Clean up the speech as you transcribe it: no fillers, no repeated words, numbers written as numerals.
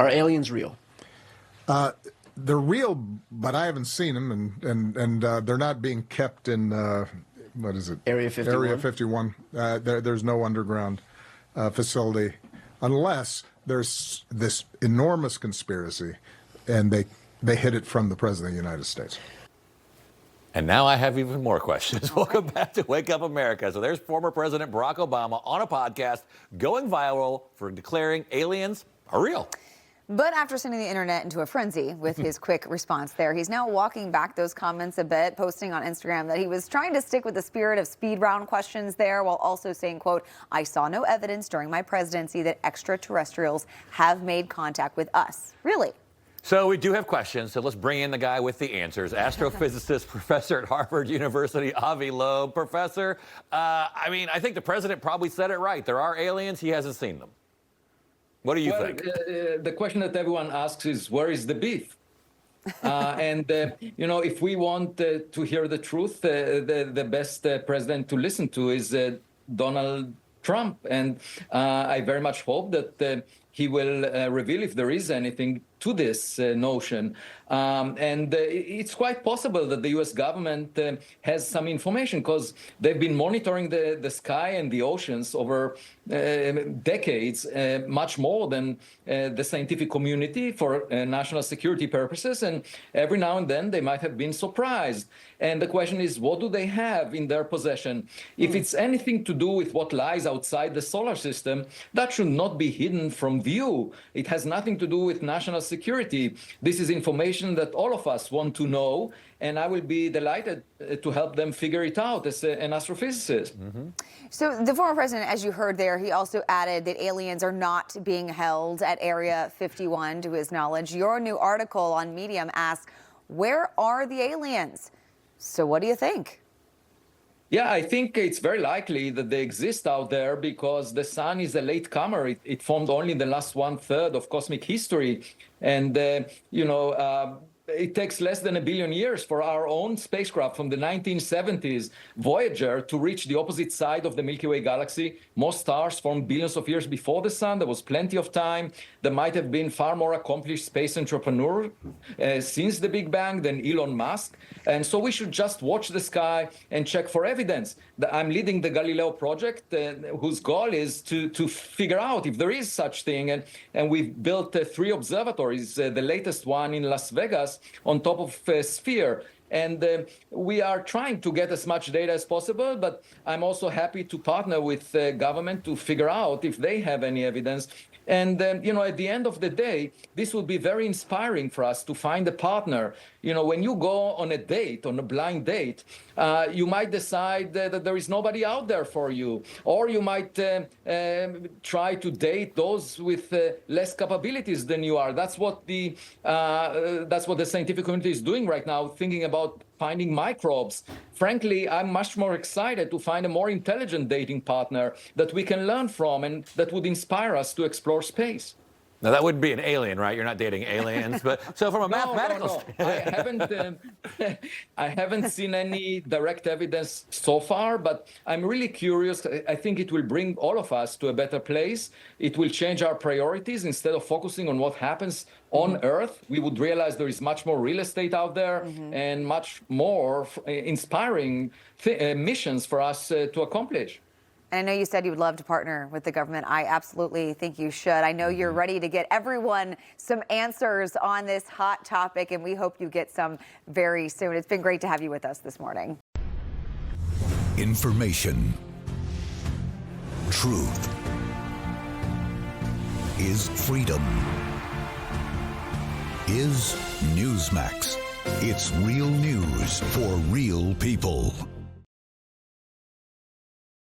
Are aliens real? They're real, but I haven't seen them, and they're not being kept in, what is it? Area 51? Area 51. There's no underground facility, unless there's this enormous conspiracy, and they hid it from the President of the United States. And now I have even more questions. Welcome back to Wake Up America. So there's former President Barack Obama on a podcast going viral for declaring aliens are real. But after sending the internet into a frenzy with his quick response there, he's now walking back those comments a bit, posting on Instagram that he was trying to stick with the spirit of speed round questions there, while also saying, quote, "I saw no evidence during my presidency that extraterrestrials have made contact with us." Really? So we do have questions, so let's bring in the guy with the answers. Astrophysicist, professor at Harvard University, Avi Loeb. Professor, I think the president probably said it right. There are aliens, he hasn't seen them. What do you think? The question that everyone asks is, where is the beef? If we want to hear the truth, the best president to listen to is Donald Trump. And I very much hope that he will reveal if there is anything to this notion. It's quite possible that the U.S. government has some information, because they've been monitoring the sky and the oceans over decades, much more than the scientific community for national security purposes. And every now and then they might have been surprised. And the question is, what do they have in their possession? If it's anything to do with what lies outside the solar system, that should not be hidden from view. It has nothing to do with national security. This is information that all of us want to know, and I will be delighted to help them figure it out as an astrophysicist. Mm-hmm. So the former president, as you heard there, he also added that aliens are not being held at Area 51, to his knowledge. Your new article on Medium asks, where are the aliens? So what do you think? Yeah, I think it's very likely that they exist out there, because the sun is a latecomer. It formed only in the last 1/3 of cosmic history. And, it takes less than 1 billion years for our own spacecraft from the 1970s, Voyager, to reach the opposite side of the Milky Way galaxy. Most stars formed billions of years before the sun. There was plenty of time. There might have been far more accomplished space entrepreneurs since the Big Bang than Elon Musk. And so we should just watch the sky and check for evidence. I'm leading the Galileo project, whose goal is to figure out if there is such thing. And we've built 3 observatories, the latest one in Las Vegas, on top of a sphere. And we are trying to get as much data as possible, but I'm also happy to partner with the government to figure out if they have any evidence. And, at the end of the day, this will be very inspiring for us to find a partner. When you go on a date, on a blind date, you might decide that there is nobody out there for you, or you might try to date those with less capabilities than you are. That's what the scientific community is doing right now, thinking about finding microbes. Frankly, I'm much more excited to find a more intelligent dating partner that we can learn from and that would inspire us to explore space. Now, that wouldn't be an alien, right? You're not dating aliens. But so from a mathematical No. I haven't seen any direct evidence so far, but I'm really curious. I think it will bring all of us to a better place. It will change our priorities. Instead of focusing on what happens on Earth, we would realize there is much more real estate out there and much more inspiring missions for us to accomplish. And I know you said you would love to partner with the government. I absolutely think you should. I know you're ready to get everyone some answers on this hot topic, and we hope you get some very soon. It's been great to have you with us this morning. Information. Truth is freedom. Is Newsmax. It's real news for real people.